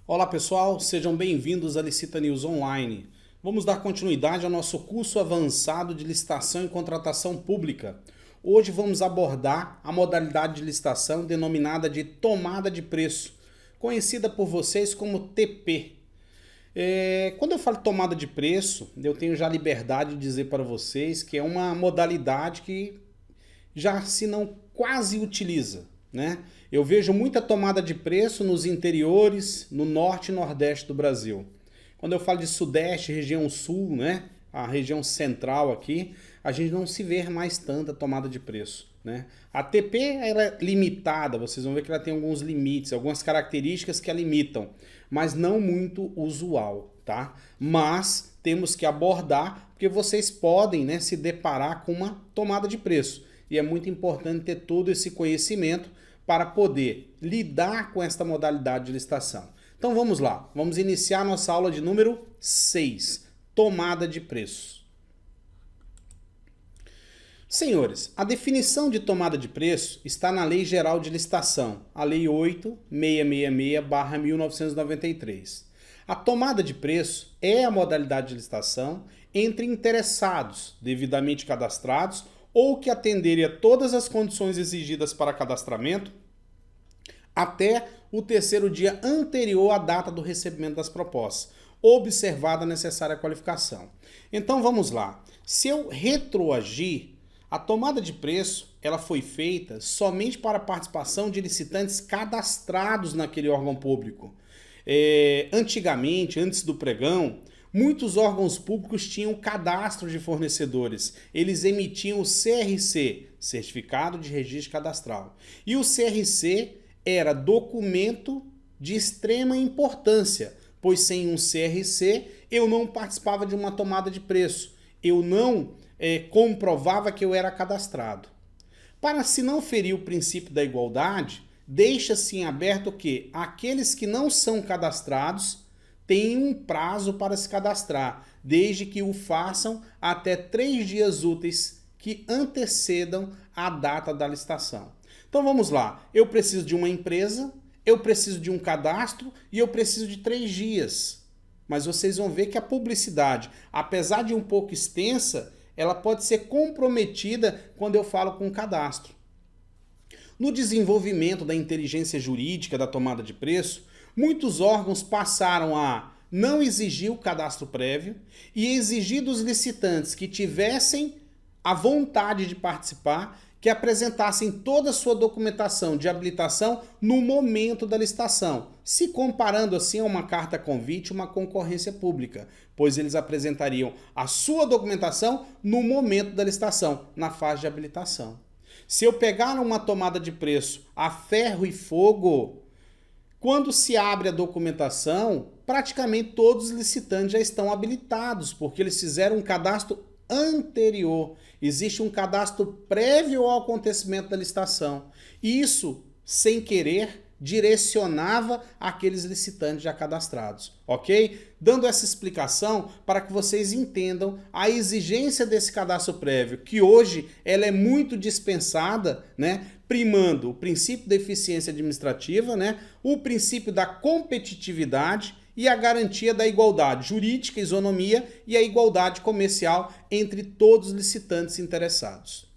Olá pessoal, sejam bem-vindos à Licita News Online. Vamos dar continuidade ao nosso curso avançado de licitação e contratação pública. Hoje vamos abordar a modalidade de licitação denominada de tomada de preço, conhecida por vocês como TP. Quando eu falo tomada de preço, eu tenho já liberdade de dizer para vocês que é uma modalidade que já se não quase utiliza, né? Eu vejo muita tomada de preço nos interiores, no norte e nordeste do Brasil. Quando eu falo de sudeste, região sul, né? A região central aqui, a gente não se vê mais tanta tomada de preço, né? A TP ela é limitada, vocês vão ver que ela tem alguns limites, algumas características que a limitam, mas não muito usual, tá? Mas temos que abordar, porque vocês podem, né, se deparar com uma tomada de preço. E é muito importante ter todo esse conhecimento para poder lidar com esta modalidade de licitação. Então vamos lá, vamos iniciar nossa aula de número 6, tomada de preço. Senhores, a definição de tomada de preço está na Lei Geral de Licitação, a Lei 8.666/1993. A tomada de preço é a modalidade de licitação entre interessados devidamente cadastrados ou que atenderem a todas as condições exigidas para cadastramento até o terceiro dia anterior à data do recebimento das propostas, observada a necessária qualificação. Então vamos lá. Se eu retroagir, a tomada de preço ela foi feita somente para a participação de licitantes cadastrados naquele órgão público. Antigamente, antes do pregão, muitos órgãos públicos tinham cadastro de fornecedores. Eles emitiam o CRC, Certificado de Registro Cadastral. E o CRC era documento de extrema importância, pois sem um CRC eu não participava de uma tomada de preço. Eu não comprovava que eu era cadastrado. Para se não ferir o princípio da igualdade, deixa-se em aberto que aqueles que não são cadastrados têm um prazo para se cadastrar, desde que o façam até 3 dias úteis que antecedam a data da licitação. Então vamos lá, eu preciso de uma empresa, eu preciso de um cadastro e eu preciso de 3 dias. Mas vocês vão ver que a publicidade, apesar de um pouco extensa, ela pode ser comprometida quando eu falo com cadastro. No desenvolvimento da inteligência jurídica da tomada de preço, muitos órgãos passaram a não exigir o cadastro prévio e exigir dos licitantes que tivessem a vontade de participar que apresentassem toda a sua documentação de habilitação no momento da licitação, se comparando assim a uma carta convite, uma concorrência pública, pois eles apresentariam a sua documentação no momento da licitação, na fase de habilitação. Se eu pegar uma tomada de preço a ferro e fogo, quando se abre a documentação, praticamente todos os licitantes já estão habilitados, porque eles fizeram um cadastro anterior. Existe um cadastro prévio ao acontecimento da licitação. Isso, sem querer, direcionava aqueles licitantes já cadastrados, ok? Dando essa explicação para que vocês entendam a exigência desse cadastro prévio, que hoje ela é muito dispensada, né? Primando o princípio da eficiência administrativa, né? O princípio da competitividade e a garantia da igualdade jurídica, isonomia e a igualdade comercial entre todos os licitantes interessados.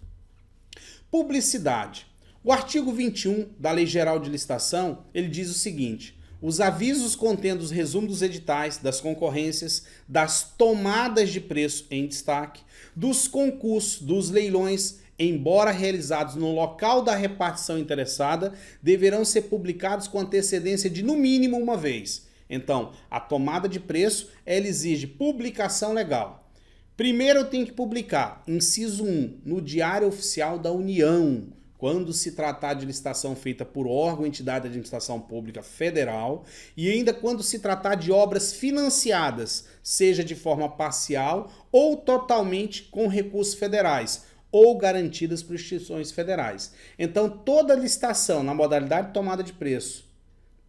Publicidade. O artigo 21 da Lei Geral de Licitação, ele diz o seguinte: os avisos contendo os resumos dos editais, das concorrências, das tomadas de preço em destaque, dos concursos, dos leilões, embora realizados no local da repartição interessada, deverão ser publicados com antecedência de no mínimo uma vez. Então, a tomada de preço, ela exige publicação legal. Primeiro eu tenho que publicar, inciso 1, no Diário Oficial da União, quando se tratar de licitação feita por órgão ou entidade de administração pública federal, e ainda quando se tratar de obras financiadas, seja de forma parcial ou totalmente com recursos federais, ou garantidas por instituições federais. Então, toda licitação na modalidade de tomada de preço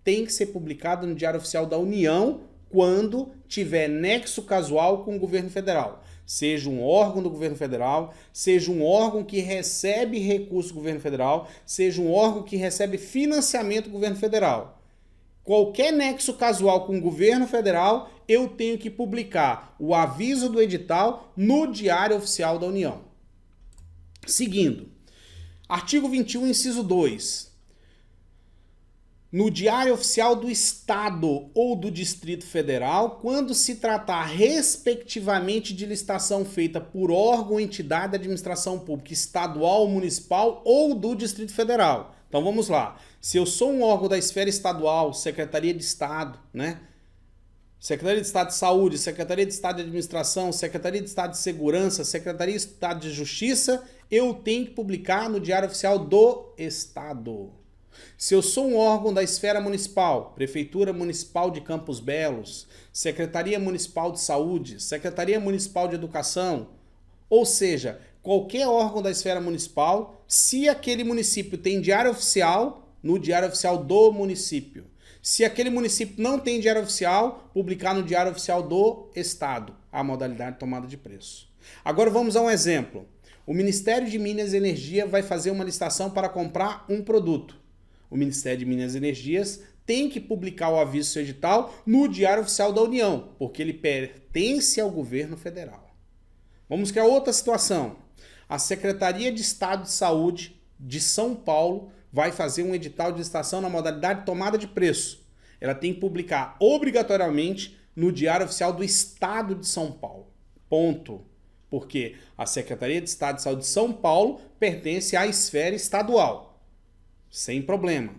tem que ser publicada no Diário Oficial da União quando tiver nexo casual com o governo federal. Seja um órgão do governo federal, seja um órgão que recebe recurso do governo federal, seja um órgão que recebe financiamento do governo federal. qualquer nexo casual com o governo federal, eu tenho que publicar o aviso do edital no Diário Oficial da União. Seguindo, artigo 21, inciso 2. No Diário Oficial do Estado ou do Distrito Federal, quando se tratar respectivamente de licitação feita por órgão ou entidade da administração pública estadual, municipal ou do Distrito Federal. Então vamos lá. Se eu sou um órgão da esfera estadual, Secretaria de Estado, né? Secretaria de Estado de Saúde, Secretaria de Estado de Administração, Secretaria de Estado de Segurança, Secretaria de Estado de Justiça, eu tenho que publicar no Diário Oficial do Estado. Se eu sou um órgão da esfera municipal, Prefeitura Municipal de Campos Belos, Secretaria Municipal de Saúde, Secretaria Municipal de Educação, ou seja, qualquer órgão da esfera municipal, se aquele município tem diário oficial, no Diário Oficial do município. Se aquele município não tem diário oficial, publicar no Diário Oficial do Estado, a modalidade de tomada de preço. Agora vamos a um exemplo. O Ministério de Minas e Energia vai fazer uma licitação para comprar um produto. O Ministério de Minas e Energias tem que publicar o aviso do seu edital no Diário Oficial da União, porque ele pertence ao governo federal. Vamos para outra situação. A Secretaria de Estado de Saúde de São Paulo vai fazer um edital de licitação na modalidade de tomada de preço. Ela tem que publicar obrigatoriamente no Diário Oficial do Estado de São Paulo. Ponto. Porque a Secretaria de Estado de Saúde de São Paulo pertence à esfera estadual. Sem problema.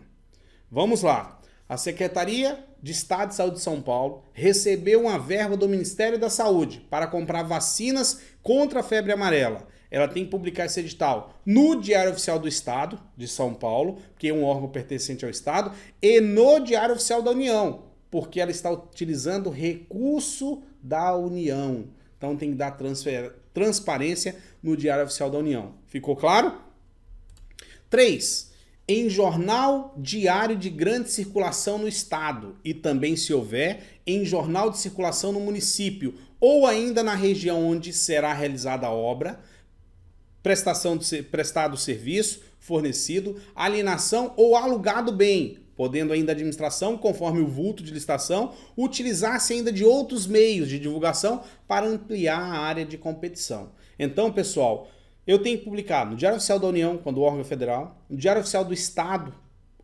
Vamos lá. A Secretaria de Estado de Saúde de São Paulo recebeu uma verba do Ministério da Saúde para comprar vacinas contra a febre amarela. Ela tem que publicar esse edital no Diário Oficial do Estado de São Paulo, que é um órgão pertencente ao Estado, e no Diário Oficial da União, porque ela está utilizando recurso da União. Então tem que dar transparência no Diário Oficial da União. Ficou claro? 3. Em jornal diário de grande circulação no estado e também, se houver, em jornal de circulação no município ou ainda na região onde será realizada a obra, prestado serviço, fornecido, alienação ou alugado bem, podendo ainda a administração, conforme o vulto de licitação, utilizar-se ainda de outros meios de divulgação para ampliar a área de competição. Então, pessoal, eu tenho que publicar no Diário Oficial da União, quando o órgão é federal, no Diário Oficial do Estado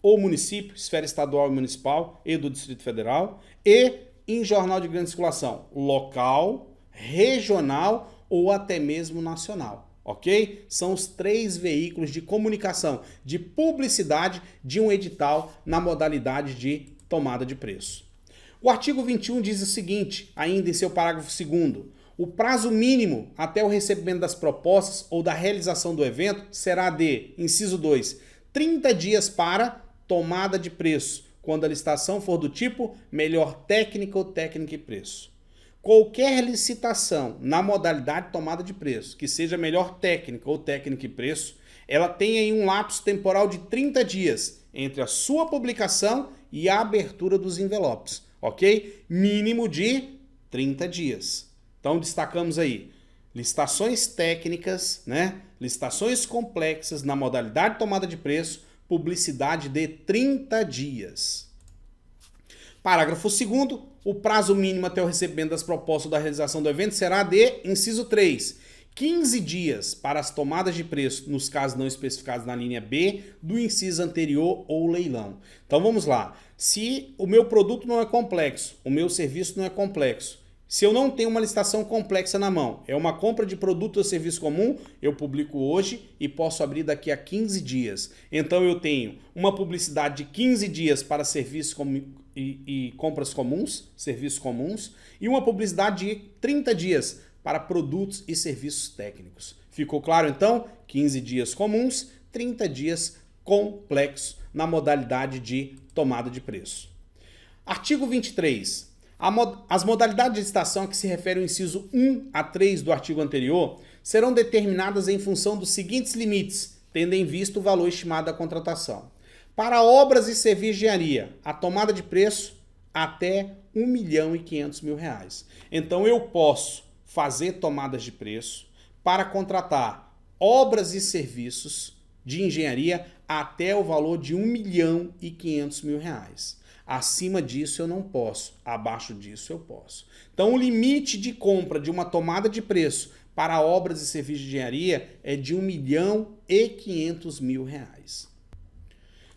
ou município, esfera estadual e municipal e do Distrito Federal, e em jornal de grande circulação, local, regional ou até mesmo nacional. Ok? São os 3 veículos de comunicação, de publicidade de um edital na modalidade de tomada de preço. O artigo 21 diz o seguinte, ainda em seu parágrafo 2º, o prazo mínimo até o recebimento das propostas ou da realização do evento será de, inciso 2, 30 dias para tomada de preço, quando a licitação for do tipo melhor técnica ou técnica e preço. Qualquer licitação na modalidade de tomada de preço, que seja melhor técnica ou técnica e preço, ela tem aí um lapso temporal de 30 dias entre a sua publicação e a abertura dos envelopes, ok? Mínimo de 30 dias. Então destacamos aí, licitações técnicas, né? Licitações complexas na modalidade de tomada de preço, publicidade de 30 dias. Parágrafo 2º, o prazo mínimo até o recebimento das propostas da realização do evento será de, inciso 3, 15 dias para as tomadas de preço, nos casos não especificados na linha B, do inciso anterior ou leilão. Então vamos lá, se o meu produto não é complexo, o meu serviço não é complexo, se eu não tenho uma licitação complexa na mão, é uma compra de produto ou serviço comum, eu publico hoje e posso abrir daqui a 15 dias. Então eu tenho uma publicidade de 15 dias para serviços e compras comuns, serviços comuns, e uma publicidade de 30 dias para produtos e serviços técnicos. Ficou claro então? 15 dias comuns, 30 dias complexos na modalidade de tomada de preço. Artigo 23. As modalidades de licitação a que se refere o inciso 1 a 3 do artigo anterior serão determinadas em função dos seguintes limites, tendo em vista o valor estimado da contratação. Para obras e serviços de engenharia, a tomada de preço até R$1.500.000. Então eu posso fazer tomadas de preço para contratar obras e serviços de engenharia até o valor de R$1.500.000. Acima disso eu não posso, abaixo disso eu posso. Então o limite de compra de uma tomada de preço para obras e serviços de engenharia é de R$ 1.500.000.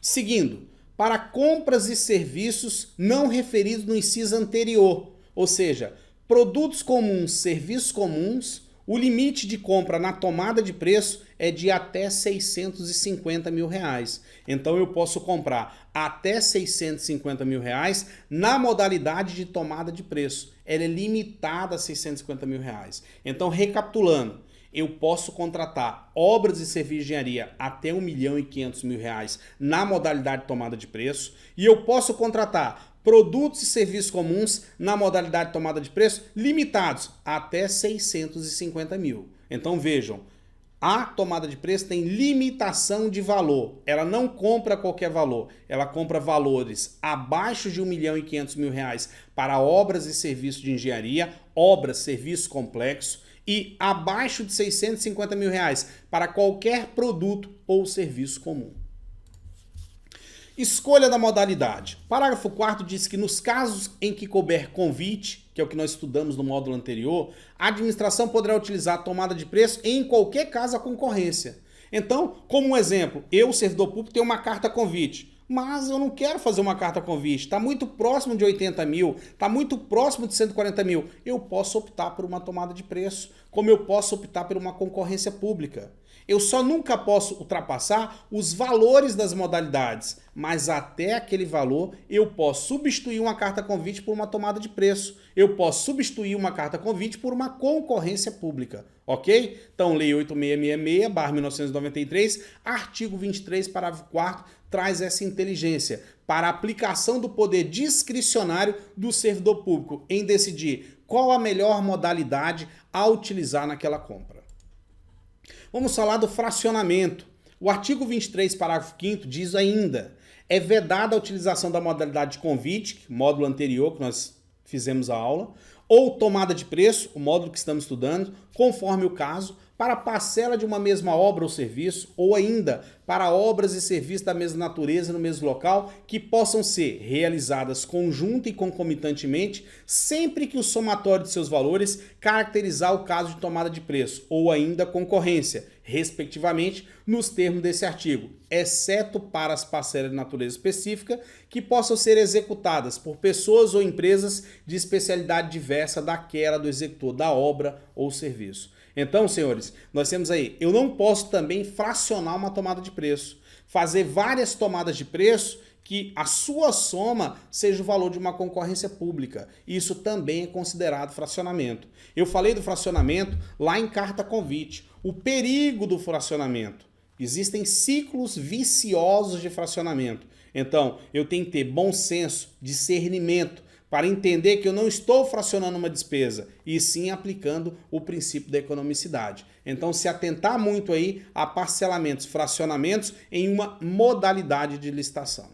Seguindo, para compras e serviços não referidos no inciso anterior, ou seja, produtos comuns, serviços comuns, o limite de compra na tomada de preço é de até R$ 650.000. Então eu posso comprar até R$ 650.000 na modalidade de tomada de preço. Ela é limitada a R$ 650.000. Então, recapitulando, eu posso contratar obras e serviços de engenharia até R$ 1.500.000 na modalidade de tomada de preço e eu posso contratar produtos e serviços comuns na modalidade de tomada de preço limitados até R$ 650.000. Então vejam, a tomada de preço tem limitação de valor. Ela não compra qualquer valor. Ela compra valores abaixo de R$ 1.500.000 para obras e serviços de engenharia, obras, serviços complexos, e abaixo de R$ 650.000 para qualquer produto ou serviço comum. Escolha da modalidade. Parágrafo 4º diz que nos casos em que couber convite, que é o que nós estudamos no módulo anterior, a administração poderá utilizar a tomada de preço em qualquer caso a concorrência. Então, como um exemplo, eu, servidor público, tenho uma carta convite, mas eu não quero fazer uma carta convite, está muito próximo de 80 mil, está muito próximo de 140 mil. Eu posso optar por uma tomada de preço, como eu posso optar por uma concorrência pública. Eu só nunca posso ultrapassar os valores das modalidades, mas até aquele valor eu posso substituir uma carta convite por uma tomada de preço. Eu posso substituir uma carta convite por uma concorrência pública, ok? Então, Lei 8666/1993, artigo 23, parágrafo 4º, traz essa inteligência para a aplicação do poder discricionário do servidor público em decidir qual a melhor modalidade a utilizar naquela compra. Vamos falar do fracionamento. O artigo 23, parágrafo 5º diz ainda: é vedada a utilização da modalidade de convite, módulo anterior que nós fizemos a aula, ou tomada de preço, o módulo que estamos estudando, conforme o caso, para parcela de uma mesma obra ou serviço, ou ainda para obras e serviços da mesma natureza no mesmo local, que possam ser realizadas conjunta e concomitantemente, sempre que o somatório de seus valores caracterizar o caso de tomada de preço, ou ainda concorrência, respectivamente, nos termos desse artigo, exceto para as parcelas de natureza específica que possam ser executadas por pessoas ou empresas de especialidade diversa daquela do executor da obra ou serviço. Então, senhores, nós temos aí, eu não posso também fracionar uma tomada de preço, fazer várias tomadas de preço que a sua soma seja o valor de uma concorrência pública. Isso também é considerado fracionamento. Eu falei do fracionamento lá em carta convite. O perigo do fracionamento. Existem ciclos viciosos de fracionamento. Então, eu tenho que ter bom senso, discernimento, para entender que eu não estou fracionando uma despesa, e sim aplicando o princípio da economicidade. Então, se atentar muito aí a parcelamentos, fracionamentos em uma modalidade de licitação.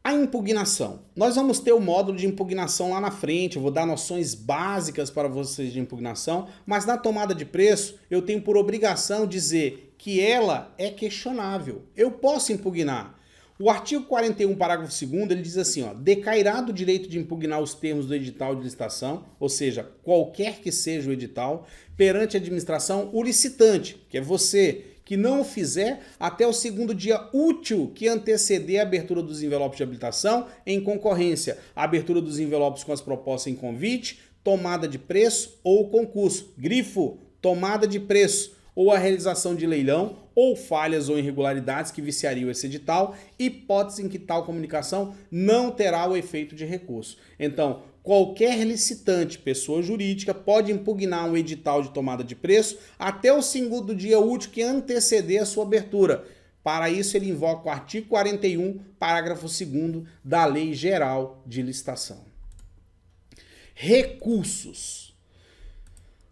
A impugnação. Nós vamos ter o módulo de impugnação lá na frente, eu vou dar noções básicas para vocês de impugnação, mas na tomada de preço eu tenho por obrigação dizer que ela é questionável. Eu posso impugnar. O artigo 41, parágrafo 2º, ele diz assim, ó, decairá do direito de impugnar os termos do edital de licitação, ou seja, qualquer que seja o edital, perante a administração, o licitante, que é você, que não o fizer até o segundo dia útil que anteceder a abertura dos envelopes de habilitação em concorrência, a abertura dos envelopes com as propostas em convite, tomada de preço ou concurso, grifo, tomada de preço, ou a realização de leilão, ou falhas ou irregularidades que viciariam esse edital, hipótese em que tal comunicação não terá o efeito de recurso. Então, qualquer licitante, pessoa jurídica, pode impugnar um edital de tomada de preço até o segundo dia útil que anteceder a sua abertura. Para isso, ele invoca o artigo 41, parágrafo 2º da Lei Geral de Licitação. Recursos.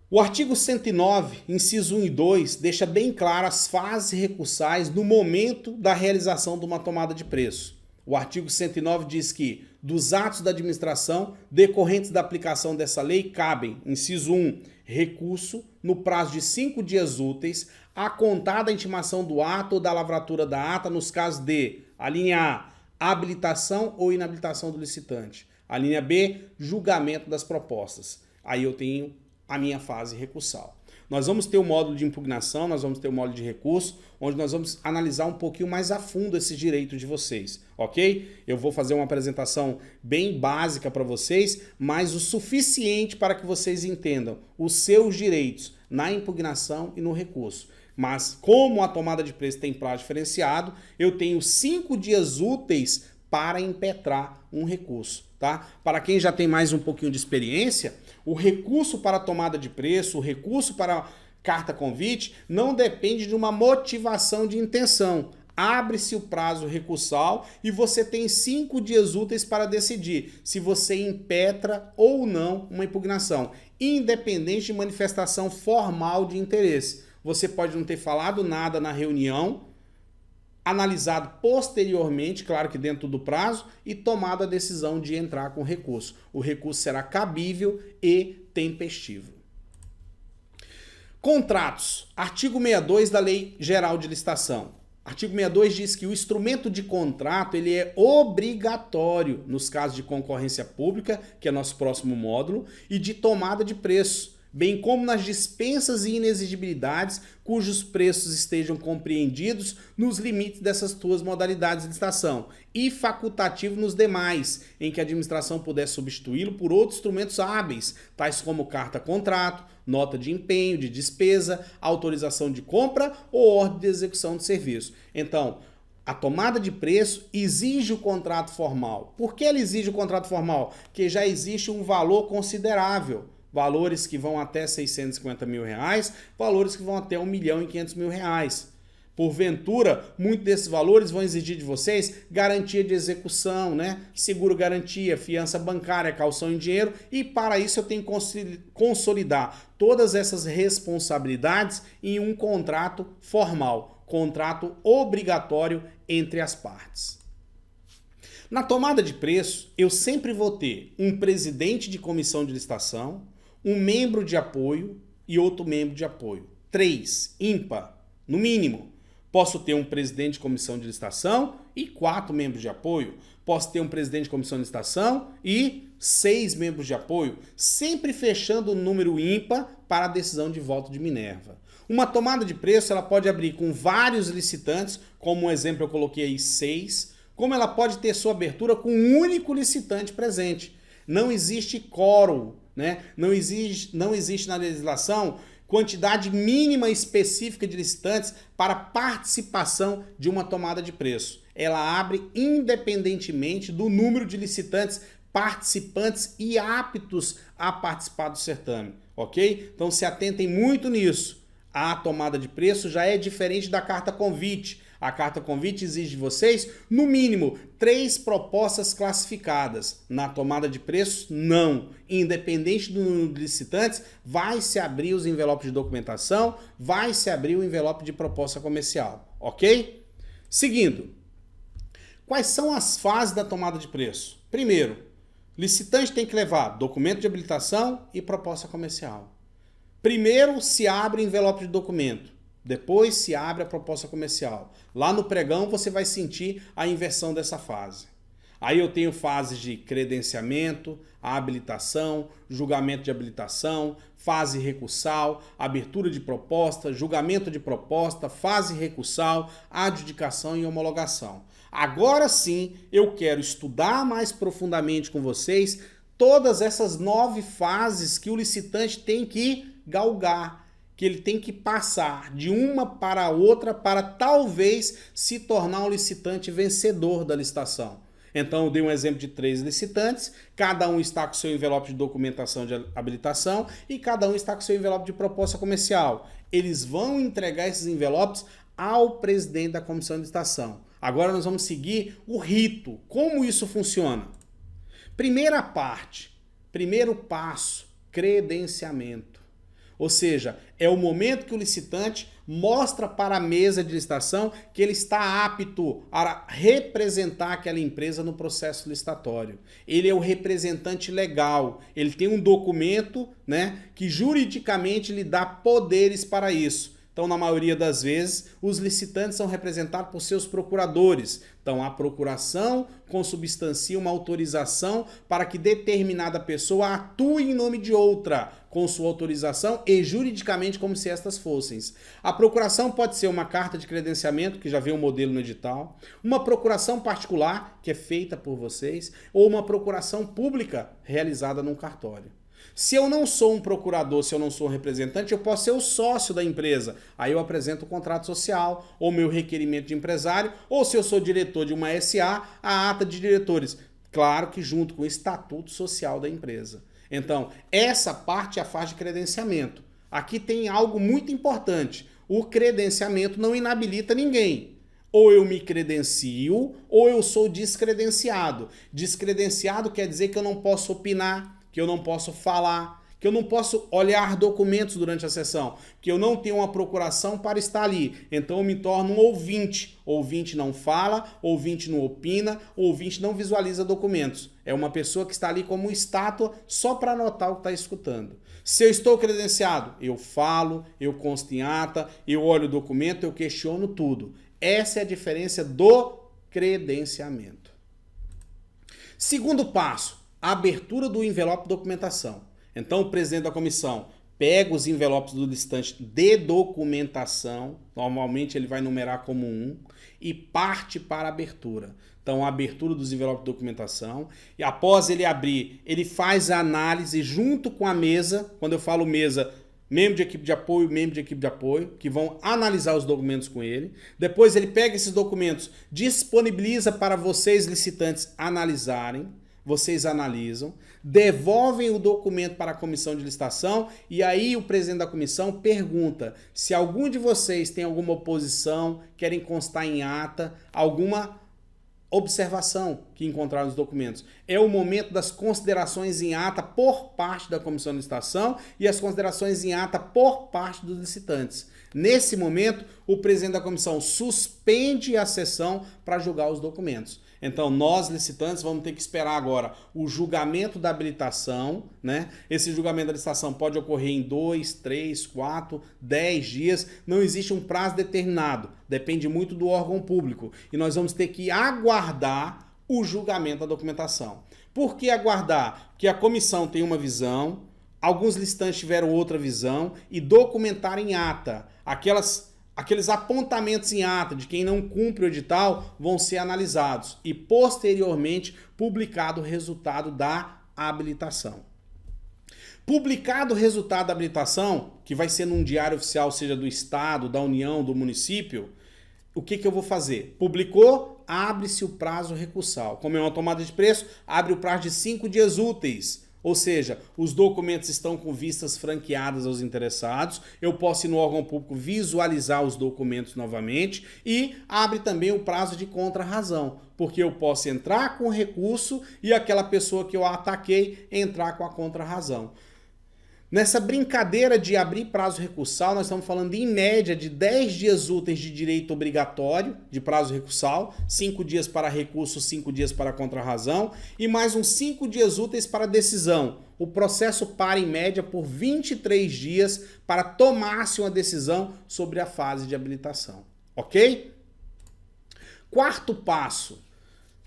O artigo 109, inciso 1 e 2, deixa bem claro as fases recursais no momento da realização de uma tomada de preço. O artigo 109 diz que, dos atos da administração decorrentes da aplicação dessa lei, cabem, inciso 1, recurso no prazo de 5 dias úteis, a contar da intimação do ato ou da lavratura da ata nos casos de, a linha A, habilitação ou inabilitação do licitante. A linha B, julgamento das propostas. Aí eu tenho a minha fase recursal. Nós vamos ter o módulo de impugnação, nós vamos ter o módulo de recurso, onde nós vamos analisar um pouquinho mais a fundo esses direitos de vocês, ok? Eu vou fazer uma apresentação bem básica para vocês, mas o suficiente para que vocês entendam os seus direitos na impugnação e no recurso. Mas como a tomada de preço tem prazo diferenciado, eu tenho 5 dias úteis para impetrar um recurso, tá? Para quem já tem mais um pouquinho de experiência, o recurso para tomada de preço, o recurso para carta convite, não depende de uma motivação de intenção. Abre-se o prazo recursal e você tem 5 dias úteis para decidir se você impetra ou não uma impugnação, independente de manifestação formal de interesse. Você pode não ter falado nada na reunião, analisado posteriormente, claro que dentro do prazo, e tomado a decisão de entrar com recurso. O recurso será cabível e tempestivo. Contratos. Artigo 62 da Lei Geral de Licitação. Artigo 62 diz que o instrumento de contrato ele é obrigatório nos casos de concorrência pública, que é nosso próximo módulo, e de tomada de preço, bem como nas dispensas e inexigibilidades cujos preços estejam compreendidos nos limites dessas duas modalidades de licitação, e facultativo nos demais, em que a administração puder substituí-lo por outros instrumentos hábeis, tais como carta-contrato, nota de empenho, de despesa, autorização de compra ou ordem de execução de serviço. Então, a tomada de preço exige o contrato formal. Por que ela exige o contrato formal? Porque já existe um valor considerável. Valores que vão até 650 mil reais, valores que vão até 1.500.000 reais. Porventura, muitos desses valores vão exigir de vocês garantia de execução, né? Seguro-garantia, fiança bancária, calção em dinheiro, e para isso eu tenho que consolidar todas essas responsabilidades em um contrato formal, contrato obrigatório entre as partes. Na tomada de preço, eu sempre vou ter um presidente de comissão de licitação, um membro de apoio e outro membro de apoio. 3, ímpar, no mínimo. Posso ter um presidente de comissão de licitação e 4 membros de apoio. Posso ter um presidente de comissão de licitação e 6 membros de apoio, sempre fechando o número ímpar para a decisão de voto de Minerva. Uma tomada de preço ela pode abrir com vários licitantes, como um exemplo eu coloquei aí 6, como ela pode ter sua abertura com um único licitante presente. Não existe quórum, né? Não existe na legislação quantidade mínima específica de licitantes para participação de uma tomada de preço. Ela abre independentemente do número de licitantes participantes e aptos a participar do certame, ok? Então se atentem muito nisso. A tomada de preço já é diferente da carta convite. A carta convite exige de vocês, no mínimo, 3 propostas classificadas. Na tomada de preço, não. Independente do número de licitantes, vai se abrir os envelopes de documentação, vai se abrir o envelope de proposta comercial, ok? Seguindo, quais são as fases da tomada de preço? Primeiro, licitante tem que levar documento de habilitação e proposta comercial. Primeiro se abre o envelope de documento. Depois se abre a proposta comercial. Lá no pregão você vai sentir a inversão dessa fase. Aí eu tenho fases de credenciamento, habilitação, julgamento de habilitação, fase recursal, abertura de proposta, julgamento de proposta, fase recursal, adjudicação e homologação. Agora sim eu quero estudar mais profundamente com vocês todas essas 9 fases que o licitante tem que galgar, que ele tem que passar de uma para a outra para talvez se tornar um licitante vencedor da licitação. Então eu dei um exemplo de 3 licitantes, cada um está com seu envelope de documentação de habilitação e cada um está com seu envelope de proposta comercial. Eles vão entregar esses envelopes ao presidente da comissão de licitação. Agora nós vamos seguir o rito. Como isso funciona? Primeira parte, primeiro passo, credenciamento. Ou seja, é o momento que o licitante mostra para a mesa de licitação que ele está apto a representar aquela empresa no processo licitatório. Ele é o representante legal, ele tem um documento, né, que juridicamente lhe dá poderes para isso. Então, na maioria das vezes, os licitantes são representados por seus procuradores. Então, a procuração consubstancia uma autorização para que determinada pessoa atue em nome de outra, com sua autorização e juridicamente como se estas fossem. A procuração pode ser uma carta de credenciamento, que já vem o modelo no edital, uma procuração particular, que é feita por vocês, ou uma procuração pública, realizada num cartório. Se eu não sou um procurador, se eu não sou um representante, eu posso ser o sócio da empresa. Aí eu apresento o contrato social, ou meu requerimento de empresário, ou se eu sou diretor de uma SA, a ata de diretores. Claro que junto com o estatuto social da empresa. Então, essa parte é a fase de credenciamento. Aqui tem algo muito importante. O credenciamento não inabilita ninguém. Ou eu me credencio, ou eu sou descredenciado. Descredenciado quer dizer que eu não posso opinar, que eu não posso falar, que eu não posso olhar documentos durante a sessão, que eu não tenho uma procuração para estar ali. Então eu me torno um ouvinte. Ouvinte não fala, ouvinte não opina, ouvinte não visualiza documentos. É uma pessoa que está ali como estátua só para anotar o que está escutando. Se eu estou credenciado, eu falo, eu consto em ata, eu olho o documento, eu questiono tudo. Essa é a diferença do credenciamento. Segundo passo, a abertura do envelope de documentação. Então, o presidente da comissão pega os envelopes do licitante de documentação, normalmente ele vai numerar como 1, e parte para a abertura. Então, a abertura dos envelopes de documentação, e após ele abrir, ele faz a análise junto com a mesa, quando eu falo mesa, membro de equipe de apoio, que vão analisar os documentos com ele. Depois ele pega esses documentos, disponibiliza para vocês licitantes analisarem. Vocês analisam, devolvem o documento para a comissão de licitação e aí o presidente da comissão pergunta se algum de vocês tem alguma oposição, querem constar em ata, alguma observação que encontraram nos documentos. É o momento das considerações em ata por parte da comissão de licitação e as considerações em ata por parte dos licitantes. Nesse momento, o presidente da comissão suspende a sessão para julgar os documentos. Então, nós, licitantes, vamos ter que esperar agora o julgamento da habilitação, né? Esse julgamento da licitação pode ocorrer em 2, 3, 4, 10 dias. Não existe um prazo determinado. Depende muito do órgão público. E nós vamos ter que aguardar o julgamento da documentação. Por que aguardar? Porque a comissão tem uma visão, alguns licitantes tiveram outra visão e documentaram em ata. Aqueles apontamentos em ata de quem não cumpre o edital vão ser analisados e, posteriormente, publicado o resultado da habilitação. Publicado o resultado da habilitação, que vai ser num diário oficial, seja do Estado, da União, do município, o que eu vou fazer? Publicou, abre-se o prazo recursal. Como é uma tomada de preço, abre o prazo de 5 dias úteis. Ou seja, os documentos estão com vistas franqueadas aos interessados, eu posso ir no órgão público visualizar os documentos novamente e abre também o prazo de contrarrazão, porque eu posso entrar com recurso e aquela pessoa que eu ataquei entrar com a contrarrazão. Nessa brincadeira de abrir prazo recursal, nós estamos falando em média de 10 dias úteis de direito obrigatório de prazo recursal, 5 dias para recurso, 5 dias para contrarrazão e mais uns 5 dias úteis para decisão. O processo para em média por 23 dias para tomar-se uma decisão sobre a fase de habilitação, ok? Quarto passo.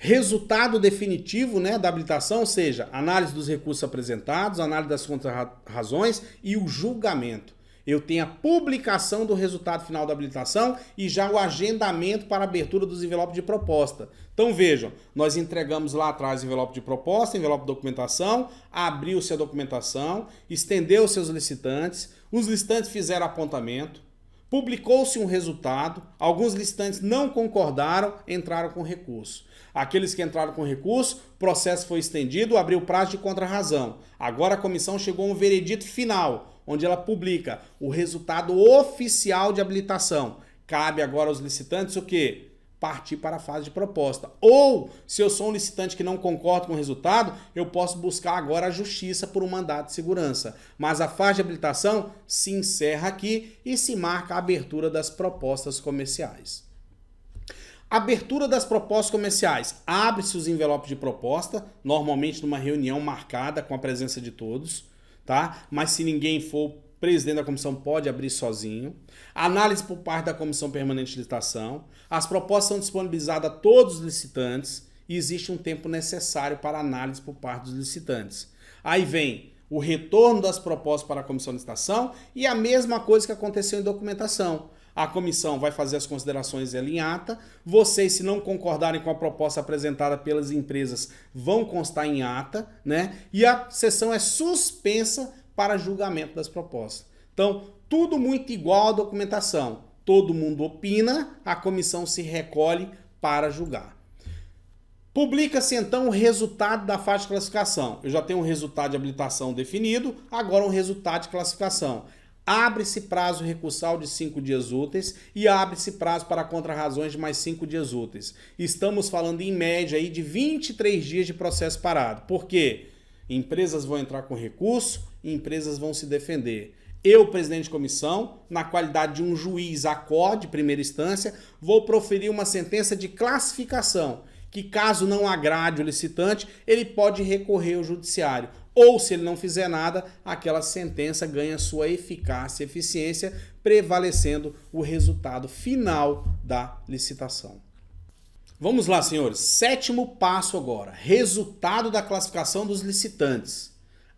Resultado definitivo, né, da habilitação, ou seja, análise dos recursos apresentados, análise das contrarrazões e o julgamento. Eu tenho a publicação do resultado final da habilitação e já o agendamento para a abertura dos envelopes de proposta. Então vejam, nós entregamos lá atrás envelope de proposta, envelope de documentação, abriu-se a documentação, estendeu seus licitantes, os licitantes fizeram apontamento, publicou-se um resultado, alguns licitantes não concordaram, entraram com recurso. Aqueles que entraram com recurso, o processo foi estendido, abriu o prazo de contrarrazão. Agora a comissão chegou a um veredito final, onde ela publica o resultado oficial de habilitação. Cabe agora aos licitantes o quê? Partir para a fase de proposta. Ou, se eu sou um licitante que não concorda com o resultado, eu posso buscar agora a justiça por um mandato de segurança. Mas a fase de habilitação se encerra aqui e se marca a abertura das propostas comerciais. Abertura das propostas comerciais. Abre-se os envelopes de proposta, normalmente numa reunião marcada com a presença de todos, tá? Mas se ninguém for presidente da comissão pode abrir sozinho. Análise por parte da comissão permanente de licitação. As propostas são disponibilizadas a todos os licitantes e existe um tempo necessário para análise por parte dos licitantes. Aí vem o retorno das propostas para a comissão de licitação e a mesma coisa que aconteceu em documentação. A comissão vai fazer as considerações em ata. Vocês, se não concordarem com a proposta apresentada pelas empresas, vão constar em ata, né? E a sessão é suspensa para julgamento das propostas. Então, tudo muito igual à documentação. Todo mundo opina, a comissão se recolhe para julgar. Publica-se então o resultado da fase de classificação. Eu já tenho um resultado de habilitação definido, agora um resultado de classificação. Abre-se prazo recursal de 5 dias úteis e abre-se prazo para contrarrazões de mais 5 dias úteis. Estamos falando em média aí de 23 dias de processo parado. Por quê? Empresas vão entrar com recurso e empresas vão se defender. Eu, presidente de comissão, na qualidade de um juiz acorde de primeira instância, vou proferir uma sentença de classificação, que caso não agrade o licitante, ele pode recorrer ao judiciário. Ou, se ele não fizer nada, aquela sentença ganha sua eficácia e eficiência, prevalecendo o resultado final da licitação. Vamos lá, senhores. 7º passo agora. Resultado da classificação dos licitantes.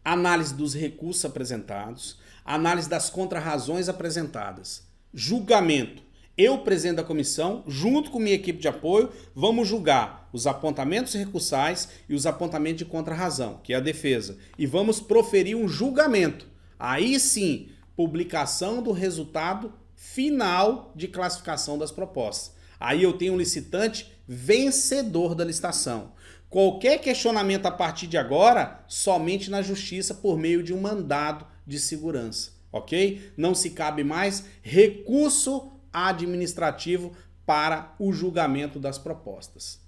Análise dos recursos apresentados. Análise das contrarrazões apresentadas. Julgamento. Eu, presidente da comissão, junto com minha equipe de apoio, vamos julgar os apontamentos recursais e os apontamentos de contrarrazão, que é a defesa. E vamos proferir um julgamento. Aí sim, publicação do resultado final de classificação das propostas. Aí eu tenho um licitante vencedor da licitação. Qualquer questionamento a partir de agora, somente na justiça por meio de um mandado de segurança, ok? Não se cabe mais recurso administrativo para o julgamento das propostas.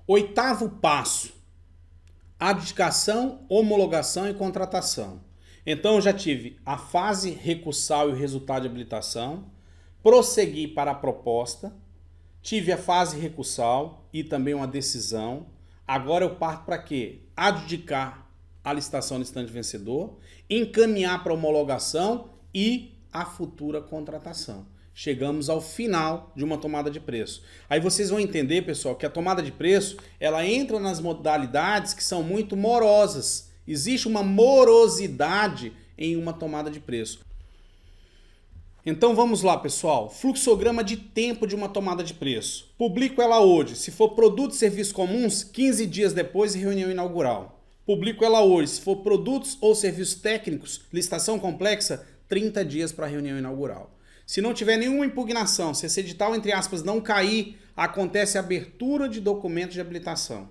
8º passo: adjudicação, homologação e contratação. Então eu já tive a fase recursal e o resultado de habilitação, prossegui para a proposta, tive a fase recursal e também uma decisão. Agora eu parto para quê? Adjudicar a licitação do licitante vencedor, encaminhar para homologação e a futura contratação. Chegamos ao final de uma tomada de preço. Aí vocês vão entender, pessoal, que a tomada de preço, ela entra nas modalidades que são muito morosas. Existe uma morosidade em uma tomada de preço. Então vamos lá, pessoal. Fluxograma de tempo de uma tomada de preço. Publico ela hoje. Se for produtos e serviços comuns, 15 dias depois de reunião inaugural. Publico ela hoje. Se for produtos ou serviços técnicos, licitação complexa, 30 dias para a reunião inaugural. Se não tiver nenhuma impugnação, se esse edital, entre aspas, não cair, acontece a abertura de documentos de habilitação.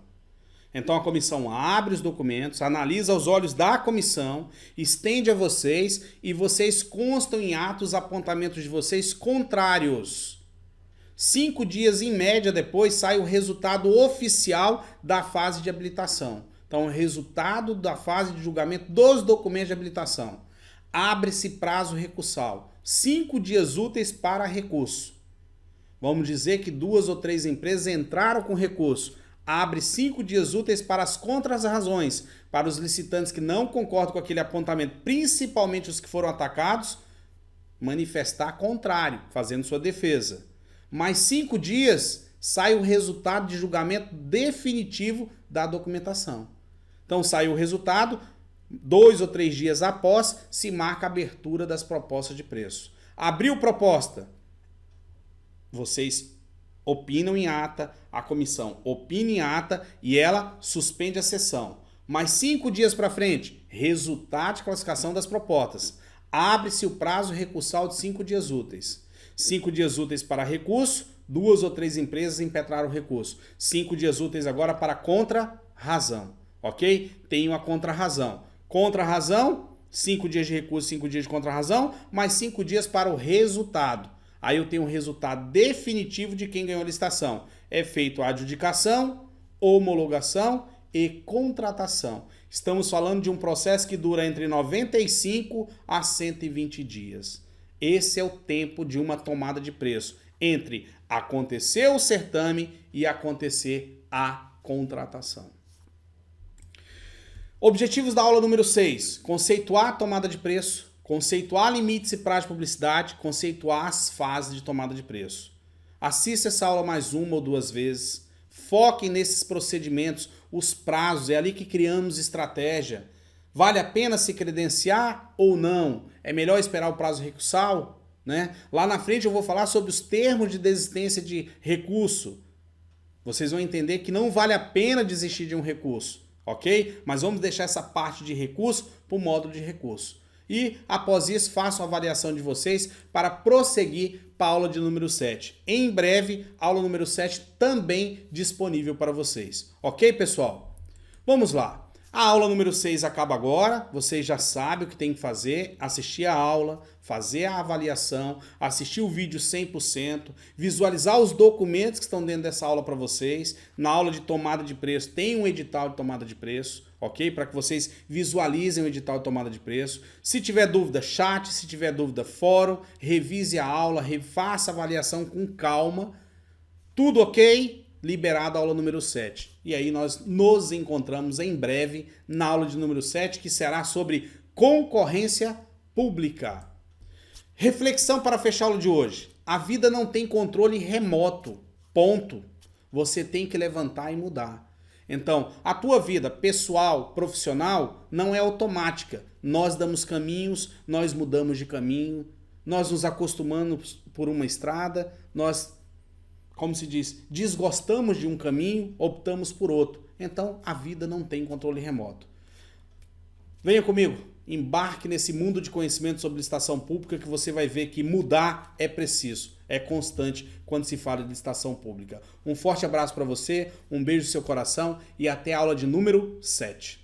Então a comissão abre os documentos, analisa aos olhos da comissão, estende a vocês e vocês constam em atos os apontamentos de vocês contrários. 5 dias em média depois sai o resultado oficial da fase de habilitação. Então o resultado da fase de julgamento dos documentos de habilitação. Abre-se prazo recursal. 5 dias úteis para recurso. Vamos dizer que 2 ou 3 empresas entraram com recurso. Abre 5 dias úteis para as contrarrazões, para os licitantes que não concordam com aquele apontamento, principalmente os que foram atacados, manifestar contrário, fazendo sua defesa. Mais 5 dias sai o resultado de julgamento definitivo da documentação. Então sai o resultado. 2 ou 3 dias após, se marca a abertura das propostas de preço. Abriu proposta, vocês opinam em ata, a comissão opina em ata e ela suspende a sessão. Mais 5 dias para frente, resultado de classificação das propostas. Abre-se o prazo recursal de 5 dias úteis. 5 dias úteis para recurso, 2 ou 3 empresas impetraram o recurso. 5 dias úteis agora para contrarrazão, ok? Tenho a contrarrazão. Contrarrazão, 5 dias de recurso, 5 dias de contrarrazão, mais 5 dias para o resultado. Aí eu tenho um resultado definitivo de quem ganhou a licitação. É feito a adjudicação, homologação e contratação. Estamos falando de um processo que dura entre 95 a 120 dias. Esse é o tempo de uma tomada de preço entre acontecer o certame e acontecer a contratação. Objetivos da aula número 6. Conceituar a tomada de preço, conceituar limites e prazos de publicidade, conceituar as fases de tomada de preço. Assista essa aula mais uma ou duas vezes. Foquem nesses procedimentos, os prazos, é ali que criamos estratégia. Vale a pena se credenciar ou não? É melhor esperar o prazo recursal? Né? Lá na frente eu vou falar sobre os termos de desistência de recurso. Vocês vão entender que não vale a pena desistir de um recurso, ok? Mas vamos deixar essa parte de recurso para o módulo de recurso. E, após isso, faço a avaliação de vocês para prosseguir para a aula de número 7. Em breve, aula número 7 também disponível para vocês. Ok, pessoal? Vamos lá. A aula número 6 acaba agora, vocês já sabem o que tem que fazer, assistir a aula, fazer a avaliação, assistir o vídeo 100%, visualizar os documentos que estão dentro dessa aula para vocês. Na aula de tomada de preço tem um edital de tomada de preço, ok? Para que vocês visualizem o edital de tomada de preço. Se tiver dúvida, chat, se tiver dúvida, fórum, revise a aula, faça a avaliação com calma. Tudo ok? Liberado a aula número 7. E aí nós nos encontramos em breve na aula de número 7, que será sobre concorrência pública. Reflexão para fechar a aula de hoje. A vida não tem controle remoto. Ponto. Você tem que levantar e mudar. Então, a tua vida pessoal, profissional, não é automática. Nós damos caminhos, nós mudamos de caminho, nós nos acostumamos por uma estrada, nós, como se diz, desgostamos de um caminho, optamos por outro. Então, a vida não tem controle remoto. Venha comigo, embarque nesse mundo de conhecimento sobre licitação pública que você vai ver que mudar é preciso, é constante quando se fala de licitação pública. Um forte abraço para você, um beijo no seu coração e até a aula de número 7.